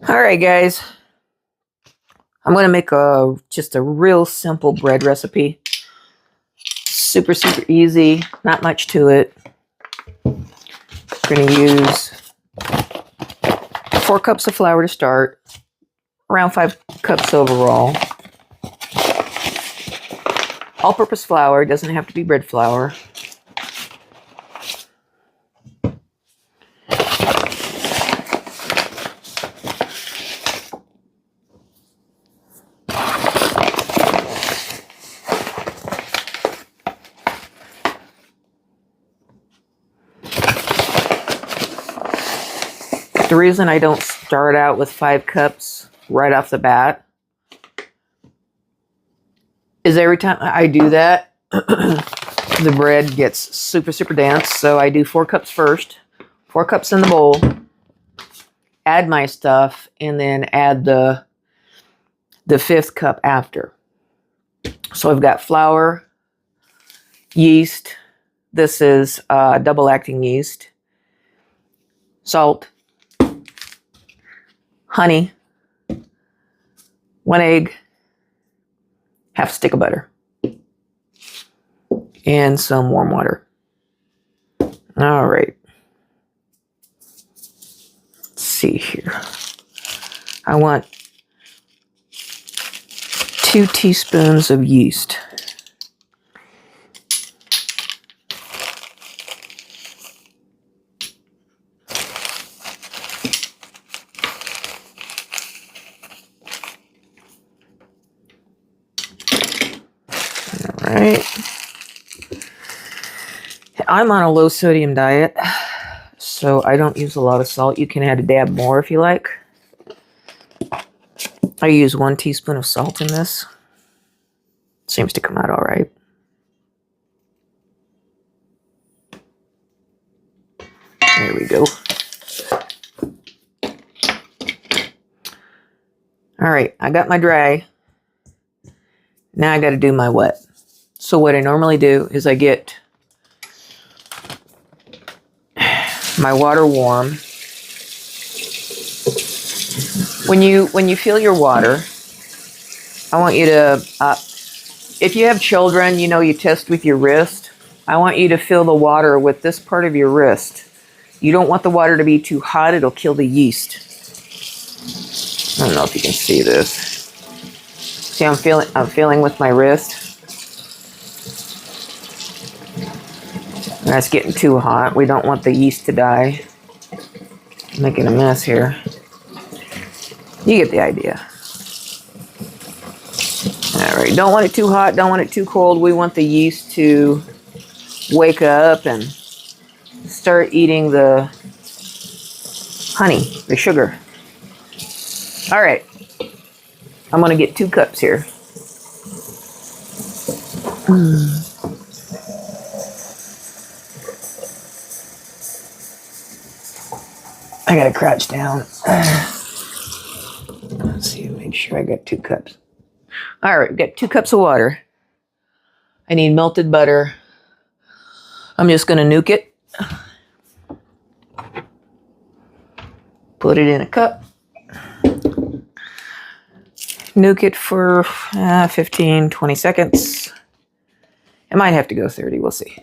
All right, guys. I'm going to make just a real simple bread recipe. Super easy. Not much to it. We're going to use 4 cups of flour to start. Around 5 cups overall. All-purpose flour. Doesn't have to be bread flour. The reason I don't start out with 5 cups right off the bat is every time I do that, the bread gets super dense. So I do 4 cups first, 4 cups in the bowl, add my stuff, and then add the 5th cup after. So I've got flour, yeast. This is double acting yeast, salt, honey, 1 egg, half stick of butter, and some warm water. All right. Let's see here. I want 2 teaspoons of yeast. All right. I'm on a low sodium diet, so I don't use a lot of salt. You can add a dab more if you like. I use 1 teaspoon of salt in this. Seems to come out all right. There we go. All right, I got my dry. Now I got to do my wet. So what I normally do is I get my water warm. When you fill your water, I want you to, if you have children, you test with your wrist. I want you to fill the water with this part of your wrist. You don't want the water to be too hot. It'll kill the yeast. I don't know if you can see this. See, I'm feeling with my wrist. That's getting too hot. We don't want the yeast to die. I'm making a mess here. You get the idea. All right, don't want it too hot, don't want it too cold. We want the yeast to wake up and start eating the honey, the sugar. All right, I'm gonna get 2 cups here. I gotta crouch down. Let's see, make sure I got 2 cups. All right, got 2 cups of water. I need melted butter. I'm just gonna nuke it. Put it in a cup. Nuke it for 15, 20 seconds. It might have to go 30, we'll see.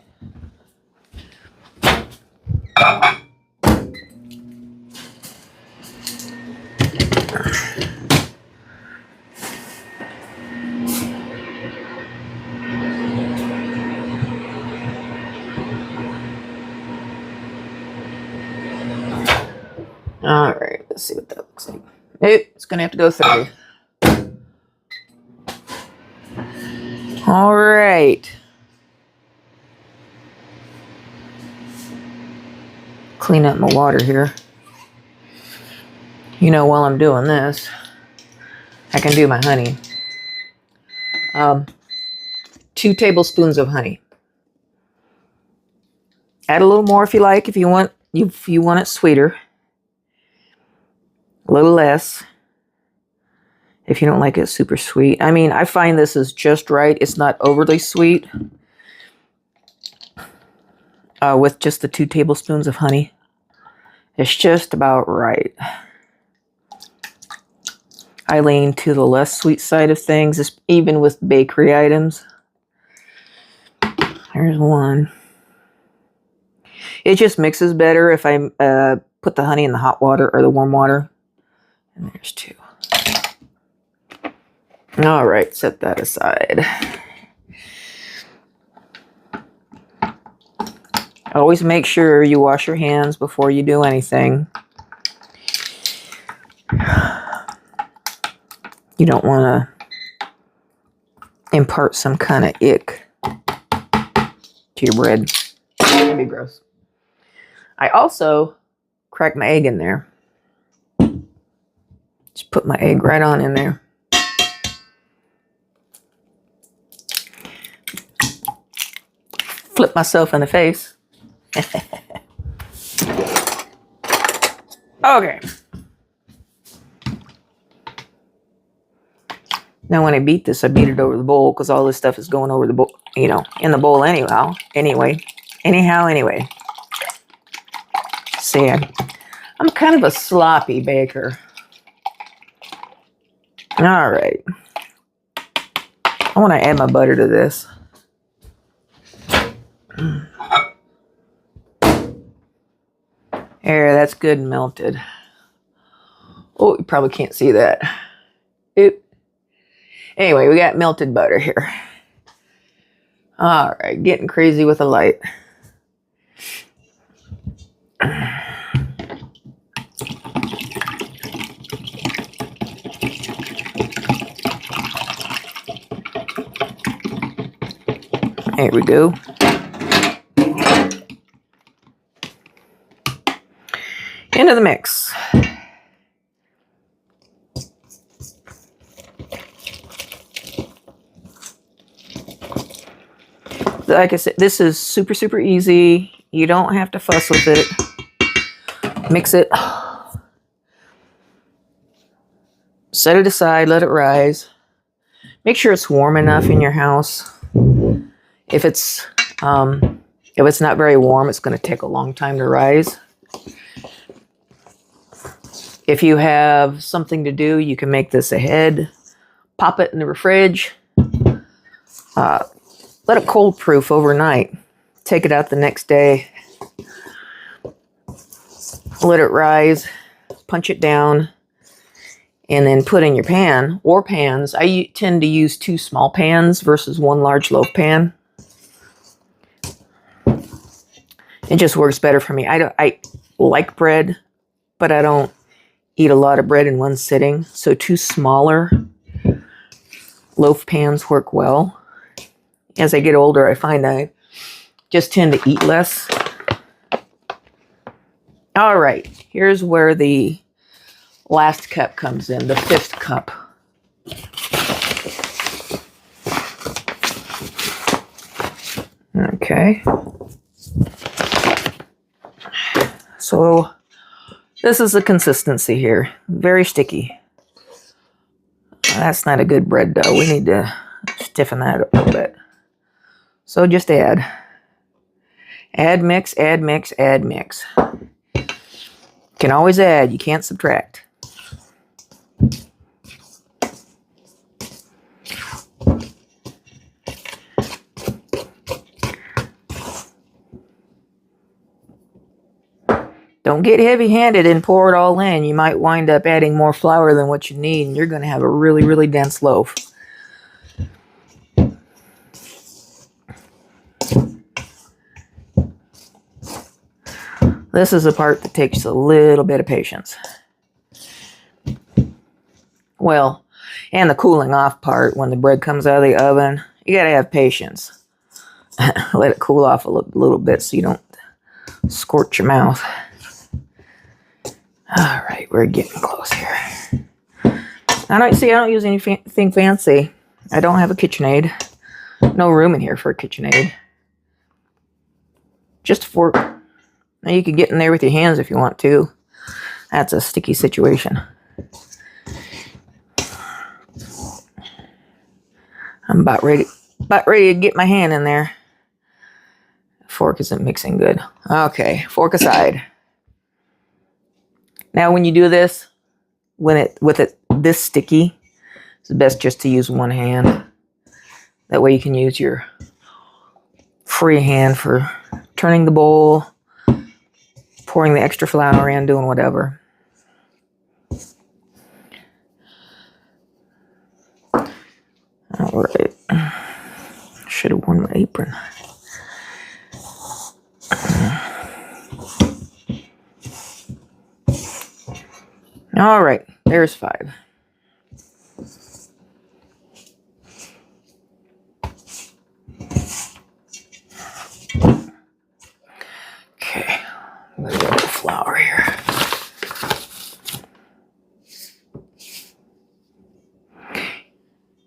All right, let's see what that looks like. It's gonna have to go 30. All right. Clean up my water here. While I'm doing this, I can do my honey. 2 tablespoons of honey. Add a little more if you like, if you want it sweeter. A little less if you don't like it super sweet. I mean, I find this is just right. It's not overly sweet. With just the 2 tablespoons of honey. It's just about right. I lean to the less sweet side of things, even with bakery items. There's one. It just mixes better if I put the honey in the hot water or the warm water. And there's two. All right, set that aside. Always make sure you wash your hands before you do anything. You don't want to impart some kind of ick to your bread. That'd be gross. I also crack my egg in there. Just put my egg right on in there. Flip myself in the face. Okay. Now when I beat this, I beat it over the bowl because all this stuff is going over the bowl, you know, in the bowl anyhow. Anyway. See, I'm kind of a sloppy baker. All right. I want to add my butter to this. There, that's good and melted. Oh, you probably can't see that. Oop. Anyway, we got melted butter here. All right, getting crazy with the light. There we go. Into the mix. Like I said, this is super, super easy. You don't have to fuss with it. Mix it. Set it aside, let it rise. Make sure it's warm enough in your house. If it's not very warm, it's going to take a long time to rise. If you have something to do, you can make this ahead. Pop it in the fridge. Let it cold proof overnight. Take it out the next day. Let it rise. Punch it down. And then put in your pan or pans. I tend to use 2 small pans versus 1 large loaf pan. It just works better for me. I like bread, but I don't eat a lot of bread in one sitting. So 2 smaller loaf pans work well. As I get older, I find I just tend to eat less. All right, here's where the last cup comes in, the 5th cup. Okay. So this is the consistency here. Very sticky. That's not a good bread dough. We need to stiffen that up a little bit. So just add. Add, mix, add, mix, add, mix. You can always add. You can't subtract. Don't get heavy-handed and pour it all in. You might wind up adding more flour than what you need, and you're going to have a really, really dense loaf. This is the part that takes a little bit of patience. Well, and the cooling off part, when the bread comes out of the oven, you got to have patience. Let it cool off a little bit so you don't scorch your mouth. All right, we're getting close here. I don't use anything fancy. I don't have a KitchenAid. No room in here for a KitchenAid. Just a fork. Now you can get in there with your hands if you want to. That's a sticky situation. I'm about ready to get my hand in there. Fork isn't mixing good. Okay, fork aside. Now when you do this, with it this sticky, it's best just to use one hand. That way you can use your free hand for turning the bowl, pouring the extra flour in, doing whatever. All right. Should have worn my apron. All right, there's 5. Okay, I'm gonna get a little flour here.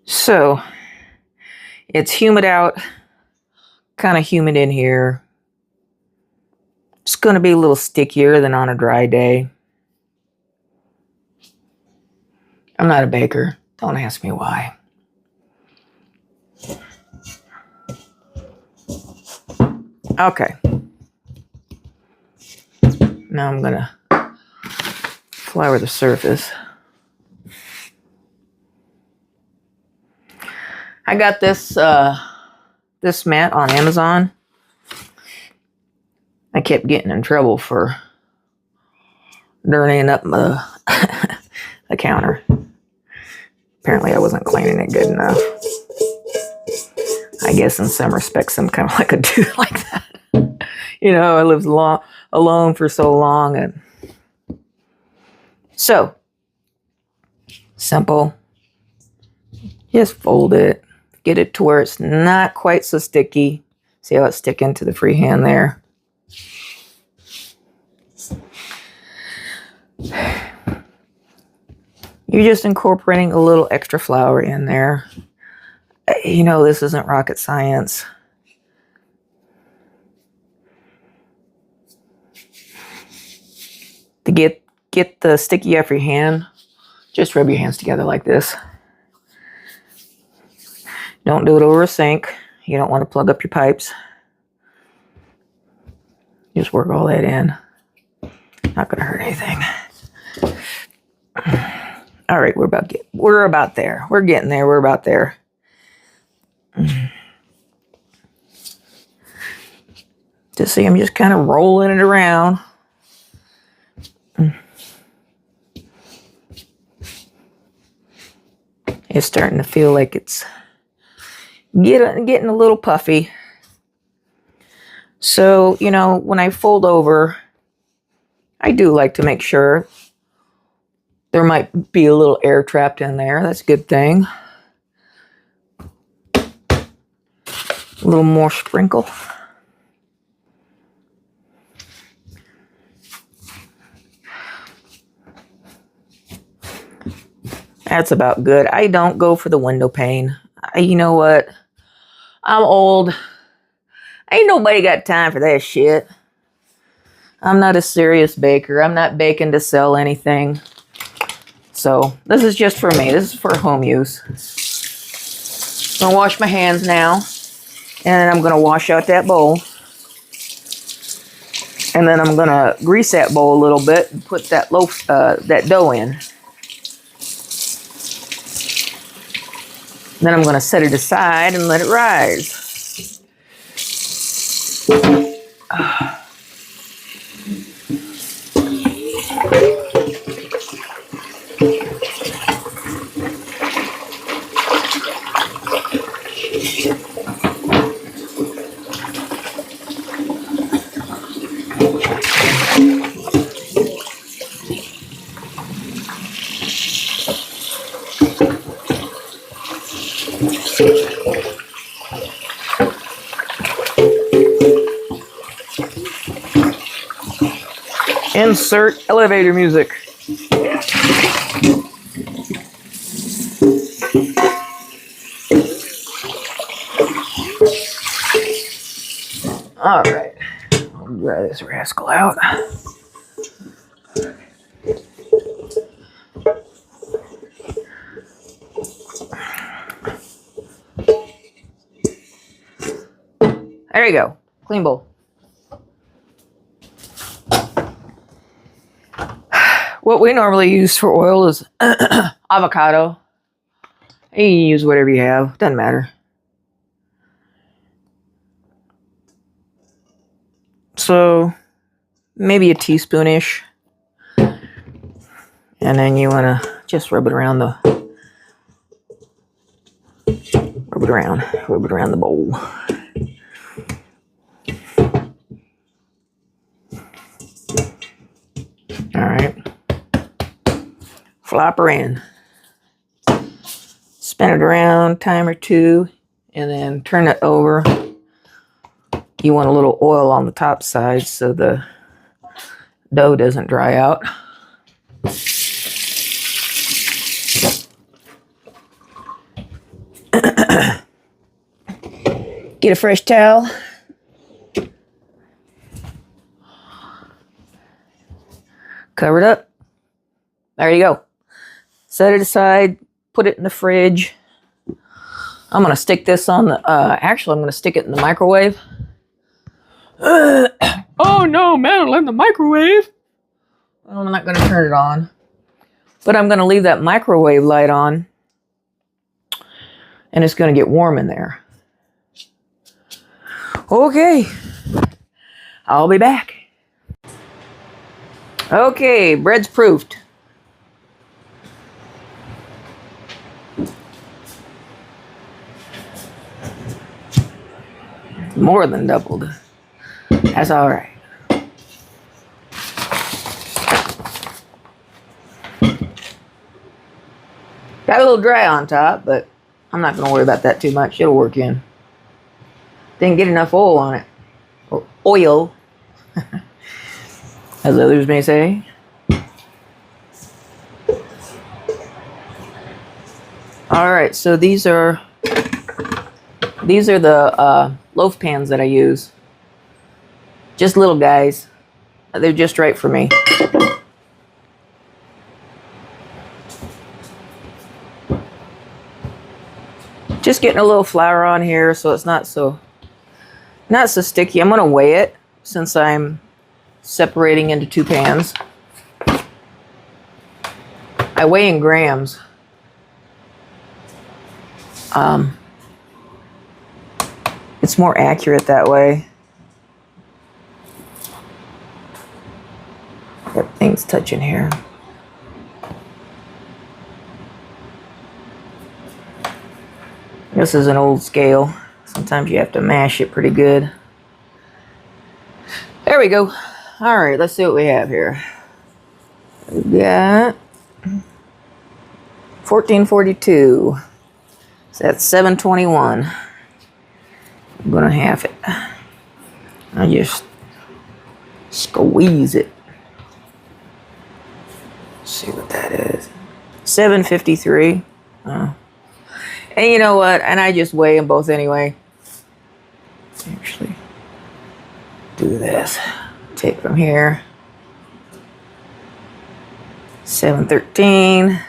So, it's humid out, kind of humid in here. It's going to be a little stickier than on a dry day. I'm not a baker. Don't ask me why. Okay. Now I'm going to flour the surface. I got this this mat on Amazon. I kept getting in trouble for dirtying up the counter. Apparently I wasn't cleaning it good enough. I guess in some respects I'm kind of like a dude like that. You know, I lived alone for so long. And so, simple. Just fold it. Get it to where it's not quite so sticky. See how it's sticking to the free hand there? You're just incorporating a little extra flour in there. You know, this isn't rocket science. To get the sticky off your hand, just rub your hands together like this. Don't do it over a sink. You don't want to plug up your pipes. Just work all that in. Not going to hurt anything. All right, we're about there. We're getting there. We're about there. Just see, I'm just kind of rolling it around. It's starting to feel like it's getting a little puffy. So, you know, when I fold over, I do like to make sure there might be a little air trapped in there. That's a good thing. A little more sprinkle. That's about good. I don't go for the window pane. You know what? I'm old. Ain't nobody got time for that shit. I'm not a serious baker. I'm not baking to sell anything. So this is just for me. This is for home use. I'm gonna wash my hands now. And I'm gonna wash out that bowl. And then I'm gonna grease that bowl a little bit and put that that dough in. Then I'm going to set it aside and let it rise. Insert elevator music. All right, I'll dry this rascal out. There you go, clean bowl. What we normally use for oil is avocado. You can use whatever you have. Doesn't matter. So maybe a teaspoonish. And then you want to just rub it around the bowl. All right. Flop her in. Spin it around time or two, and then turn it over. You want a little oil on the top side so the dough doesn't dry out. Get a fresh towel. Cover it up. There you go. Set it aside. Put it in the fridge. I'm going to stick this on the... actually, I'm going to stick it in the microwave. Oh no, metal in the microwave. Well, I'm not going to turn it on. But I'm going to leave that microwave light on. And it's going to get warm in there. Okay. I'll be back. Okay, bread's proofed. More than doubled. That's all right. Got a little dry on top, but I'm not going to worry about that too much. It'll work in. Didn't get enough oil on it. Or oil, as others may say. All right, so these are the loaf pans that I use. Just little guys. They're just right for me. Just getting a little flour on here so it's not so sticky. I'm going to weigh it since I'm separating into two pans. I weigh in grams. It's more accurate that way. Got things touching here. This is an old scale. Sometimes you have to mash it pretty good. There we go. All right, let's see what we have here. We got 1442. So that's 721. I'm gonna half it. I just squeeze it. Let's see what that is. 753. And you know what? And I just weigh them both anyway. Actually, do this. Take from here. 713.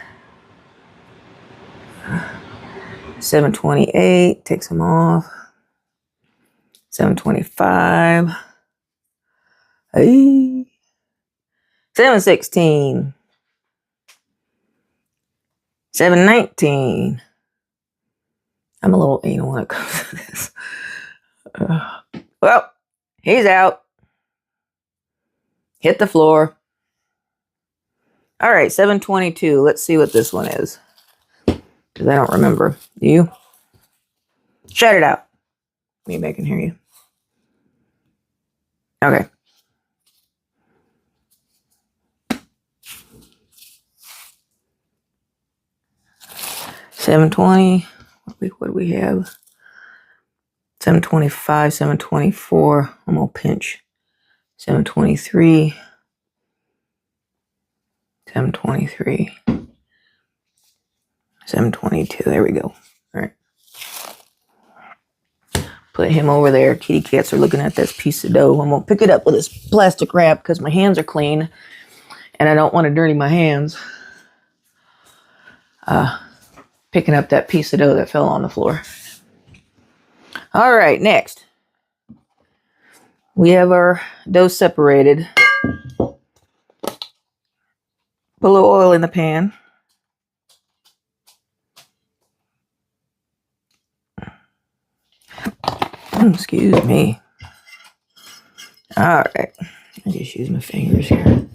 728. Takes them off. 725. Hey. 716. 719. I'm a little anal when it comes to this. Well, he's out. Hit the floor. All right, 722. Let's see what this one is. Because I don't remember. Do you? Shout it out. Maybe I can hear you. Okay. $720. What do we have? 725, 724. I'm gonna pinch. 723. 723. 722. There we go. All right. Put him over there. Kitty cats are looking at this piece of dough. I'm gonna pick it up with this plastic wrap because my hands are clean and I don't want to dirty my hands. Picking up that piece of dough that fell on the floor. All right, next. We have our dough separated. Put a little oil in the pan. Excuse me. All right. I just use my fingers here.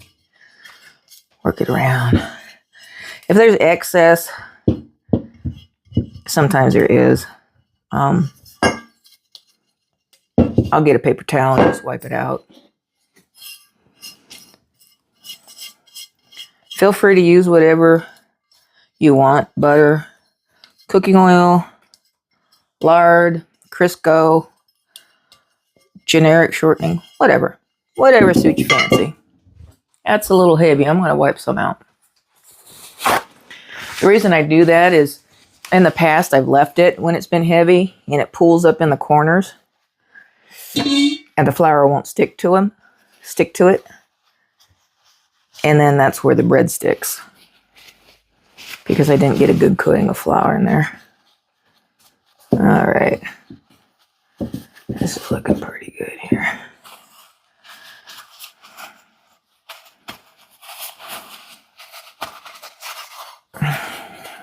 Work it around. If there's excess, sometimes there is. I'll get a paper towel and just wipe it out. Feel free to use whatever you want. Butter, cooking oil, lard, Crisco, generic shortening, whatever. Whatever suits your fancy. That's a little heavy. I'm going to wipe some out. The reason I do that is in the past I've left it when it's been heavy and it pools up in the corners and the flour won't stick to it. And then that's where the bread sticks because I didn't get a good coating of flour in there. All right. This is looking pretty good here.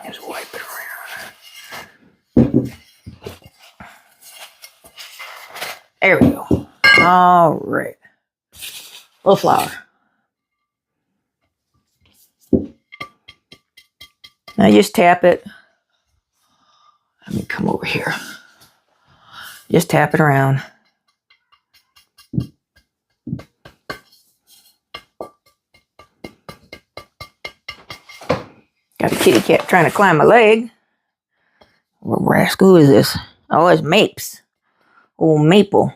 Just wipe it around. There we go. All right. A little flour. Now just tap it. Let me come over here. Just tap it around. Got a kitty cat trying to climb my leg. What rascal is this? Oh, it's Mapes. Old Maple.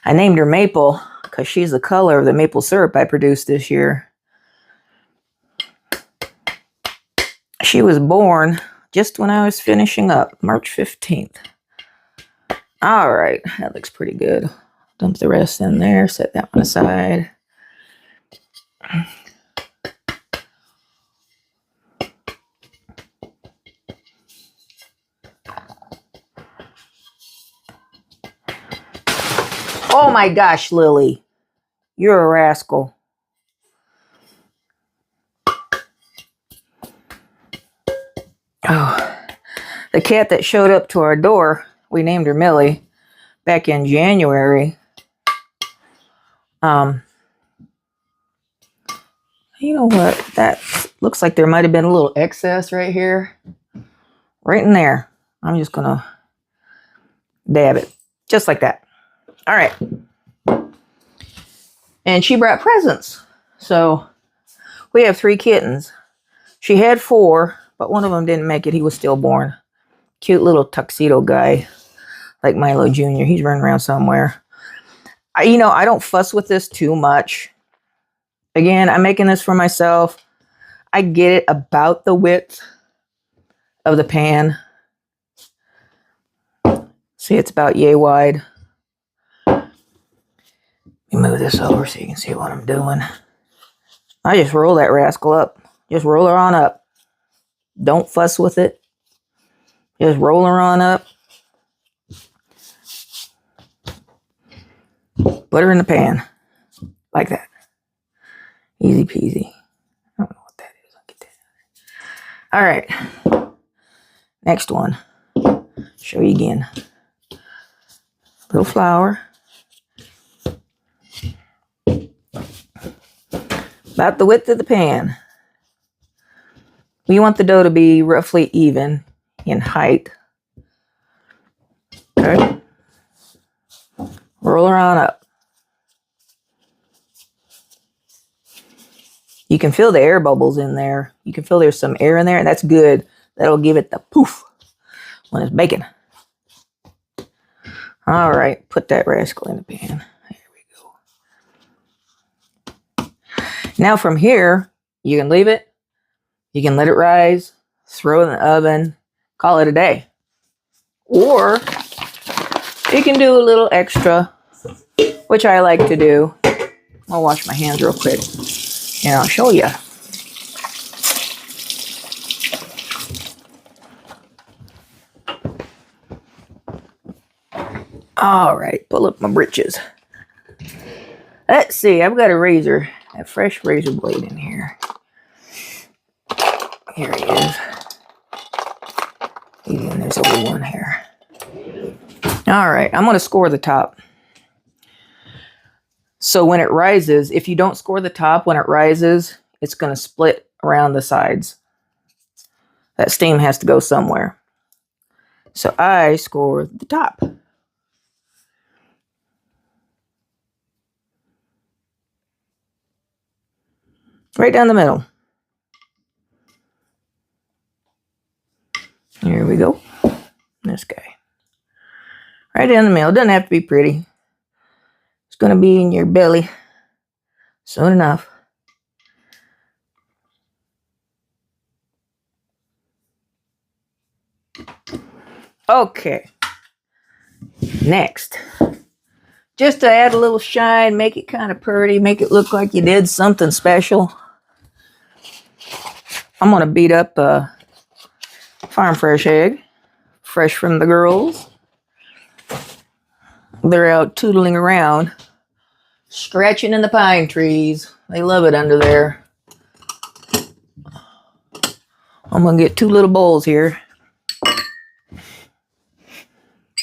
I named her Maple because she's the color of the maple syrup I produced this year. She was born just when I was finishing up, March 15th. All right, that looks pretty good. Dump the rest in there, set that one aside. Oh my gosh, Lily, you're a rascal. Oh, the cat that showed up to our door, we named her Millie back in January. You know what? That looks like there might have been a little excess right here. Right in there. I'm just going to dab it. Just like that. All right. And she brought presents. So we have 3 kittens. She had 4, but one of them didn't make it. He was stillborn. Cute little tuxedo guy, like Milo Jr. He's running around somewhere. I don't fuss with this too much. Again, I'm making this for myself. I get it about the width of the pan. See, it's about yay wide. Let me move this over so you can see what I'm doing. I just roll that rascal up. Just roll her on up. Don't fuss with it. Just roll her on up. Put her in the pan. Like that. Easy peasy. I don't know what that is. I'll get that. All right. Next one. Show you again. Little flour. About the width of the pan. We want the dough to be roughly even in height. Okay. Roll her on up. You can feel the air bubbles in there. You can feel there's some air in there, and that's good. That'll give it the poof when it's baking. All right, put that rascal in the pan. There we go. Now from here, you can leave it. You can let it rise, throw it in the oven, call it a day. Or you can do a little extra, which I like to do. I'll wash my hands real quick and I'll show you. All right, pull up my britches. Let's see, I've got a razor, a fresh razor blade in here. Here he is. Even there's a little one here. All right, I'm going to score the top. So when it rises, if you don't score the top when it rises, it's going to split around the sides. That steam has to go somewhere. So I score the top. Right down the middle. Here we go. This guy. Right down the middle. Doesn't have to be pretty. It's going to be in your belly soon enough. Okay. Next. Just to add a little shine, make it kind of pretty, make it look like you did something special. I'm going to beat up a farm fresh egg. Fresh from the girls. They're out tootling around, scratching in the pine trees. They love it under there. I'm going to get 2 little bowls here.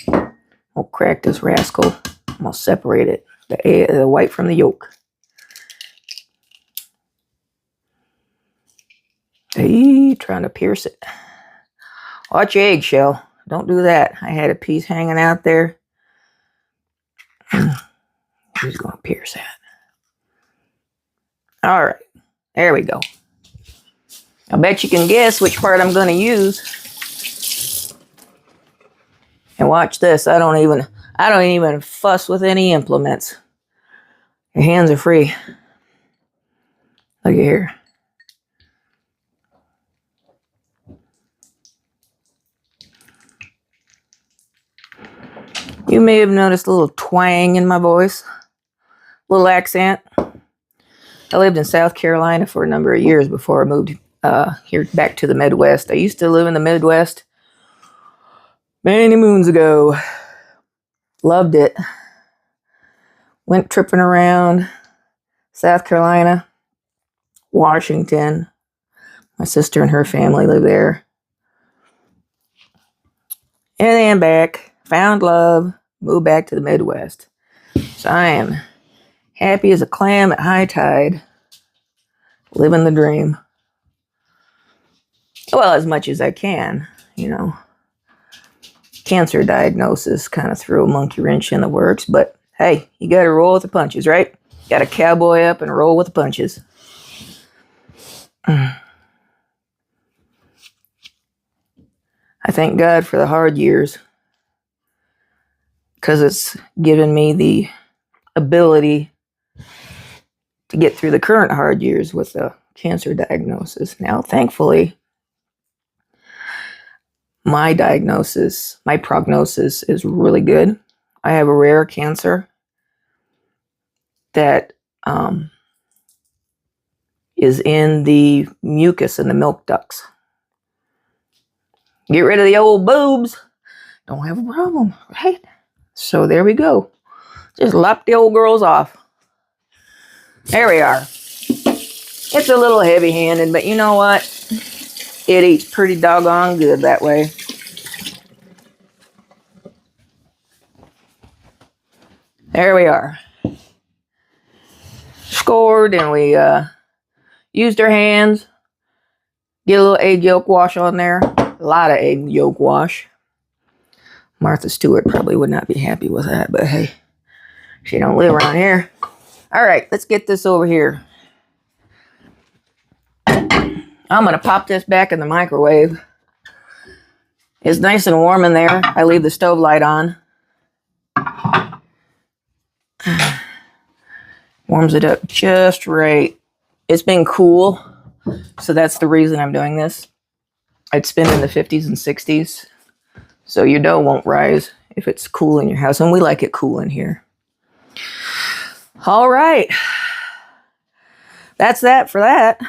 I'll crack this rascal. I'm going to separate it, the white from the yolk. Hey, trying to pierce it. Watch your eggshell. Don't do that. I had a piece hanging out there. He's going to pierce that. All right. There we go. I bet you can guess which part I'm going to use. And watch this. I don't even fuss with any implements. Your hands are free. Look at here. You may have noticed a little twang in my voice. A little accent. I lived in South Carolina for a number of years before I moved here back to the Midwest. I used to live in the Midwest many moons ago. Loved it. Went tripping around South Carolina, Washington. My sister and her family live there. And then back. Found love. Moved back to the Midwest. So I am happy as a clam at high tide. Living the dream. Well, as much as I can, you know. Cancer diagnosis kind of threw a monkey wrench in the works, but hey, you got to roll with the punches, right? Got to cowboy up and roll with the punches. I thank God for the hard years because it's given me the ability to get through the current hard years with a cancer diagnosis. Now, thankfully, my prognosis is really good. I have a rare cancer that is in the mucus in the milk ducts. Get rid of the old boobs. Don't have a problem, right? So there we go. Just lop the old girls off. There we are. It's a little heavy-handed, but you know what? It eats pretty doggone good that way. There we are. Scored, and we used our hands. Get a little egg yolk wash on there. A lot of egg yolk wash. Martha Stewart probably would not be happy with that, but hey, she don't live around here. All right, let's get this over here. I'm going to pop this back in the microwave. It's nice and warm in there. I leave the stove light on. Warms it up just right. It's been cool, so that's the reason I'm doing this. It's been in the 50s and 60s. So your dough won't rise if it's cool in your house. And we like it cool in here. All right. That's that for that.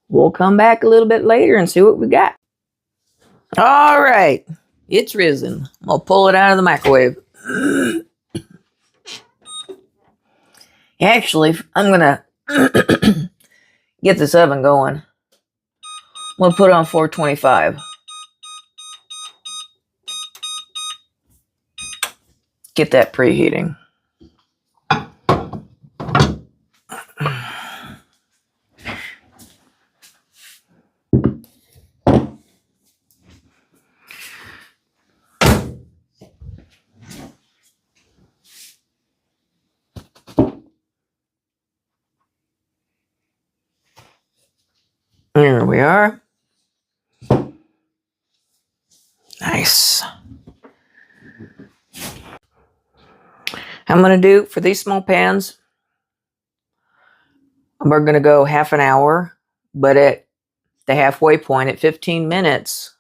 We'll come back a little bit later and see what we got. All right. It's risen. I'll pull it out of the microwave. Actually, I'm going to get this oven going. I'm going to put it on 425. get that preheating. There we are. Nice. I'm going to do, for these small pans, we're going to go half an hour, but at the halfway point, at 15 minutes,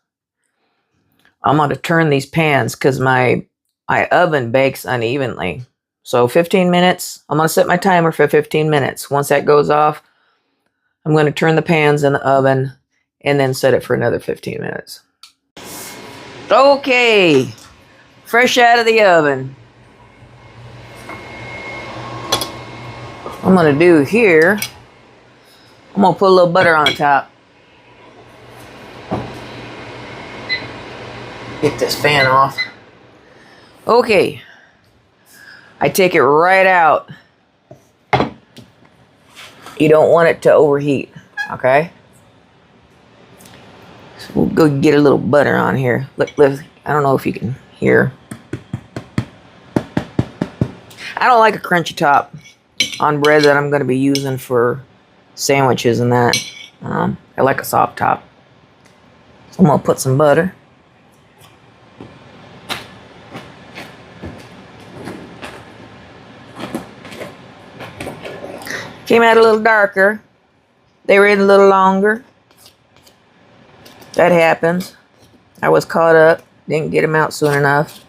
I'm going to turn these pans because my oven bakes unevenly. So 15 minutes, I'm going to set my timer for 15 minutes. Once that goes off, I'm going to turn the pans in the oven and then set it for another 15 minutes. Okay, fresh out of the oven. I'm going to do here, I'm going to put a little butter on the top. Get this fan off. Okay, I take it right out. You don't want it to overheat, okay? So we'll go get a little butter on here. Look, I don't know if you can hear. I don't like a crunchy top on bread that I'm going to be using for sandwiches and that. I like a soft top. So I'm going to put some butter. Came out a little darker. They were in a little longer. That happens. I was caught up. Didn't get them out soon enough.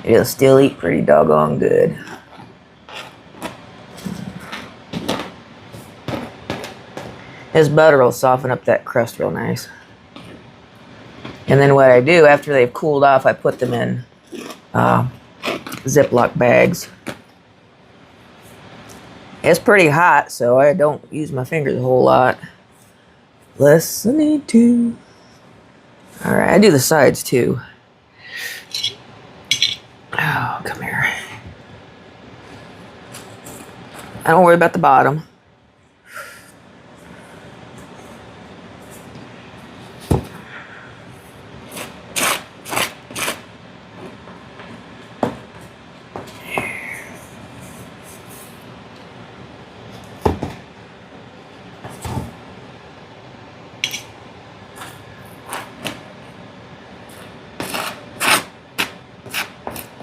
It'll still eat pretty doggone good. This butter will soften up that crust real nice. And then what I do, after they've cooled off, I put them in Ziploc bags. It's pretty hot, so I don't use my fingers a whole lot. Less than I need to. Alright, I do the sides too. Oh, come here. I don't worry about the bottom.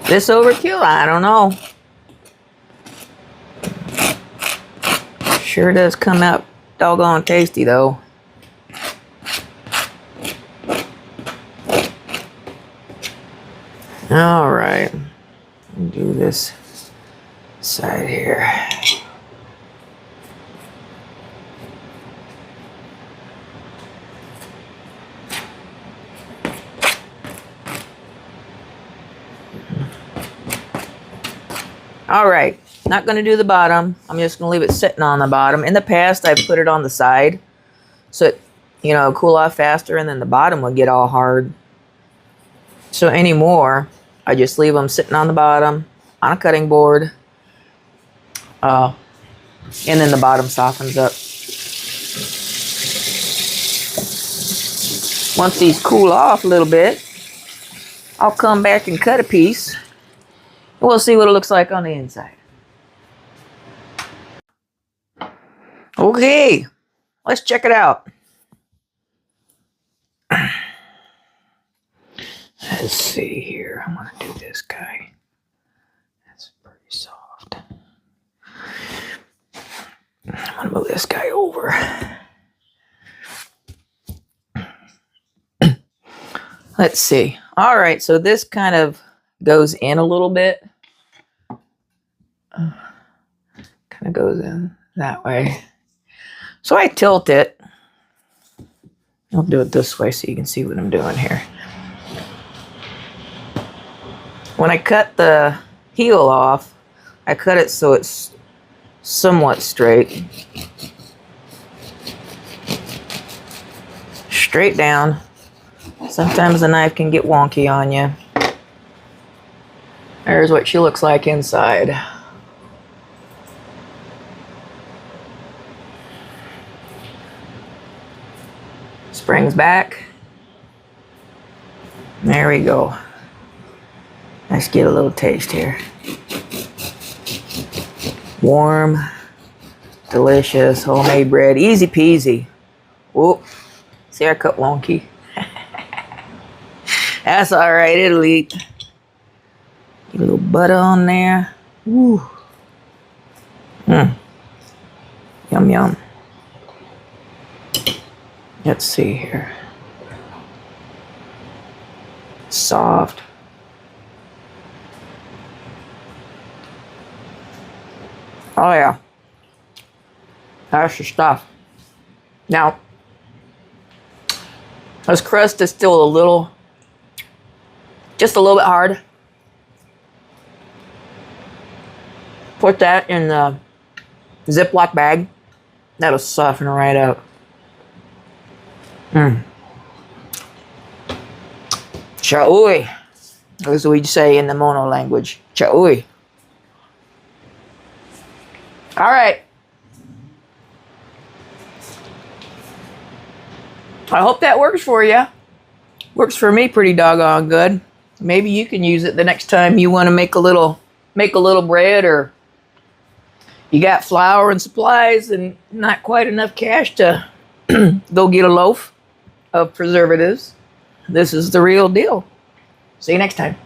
This overkill? I don't know. Sure does come out doggone tasty though. All right, do this side here. All right, not going to do the bottom. I'm just going to leave it sitting on the bottom. In the past, I've put it on the side so it, cool off faster, and then the bottom will get all hard. So anymore, I just leave them sitting on the bottom on a cutting board, and then the bottom softens up. Once these cool off a little bit, I'll come back and cut a piece. We'll see what it looks like on the inside. Okay, let's check it out. Let's see here. I'm going to do this guy. That's pretty soft. I'm going to move this guy over. Let's see. All right, so this kind of goes in a little bit. Kind of goes in that way. So I tilt it. I'll do it this way so you can see what I'm doing here. When I cut the heel off, I cut it so it's somewhat straight. Straight down. Sometimes the knife can get wonky on you. There's what she looks like inside. Springs back. There we go. Let's get a little taste here. Warm, delicious, homemade bread. Easy peasy. Whoop. See, I cut wonky. That's all right. It'll eat. Get a little butter on there. Woo. Yum, yum. Let's see here. Soft. Oh yeah. That's the stuff. Now, this crust is still just a little bit hard. Put that in the Ziploc bag. That'll soften it right up. Cha'ui. That's what we say in the Mono language. Cha'ui. All right. I hope that works for you. Works for me pretty doggone good. Maybe you can use it the next time you want to make a little bread, or you got flour and supplies and not quite enough cash to go get a loaf of preservatives. This is the real deal. See you next time.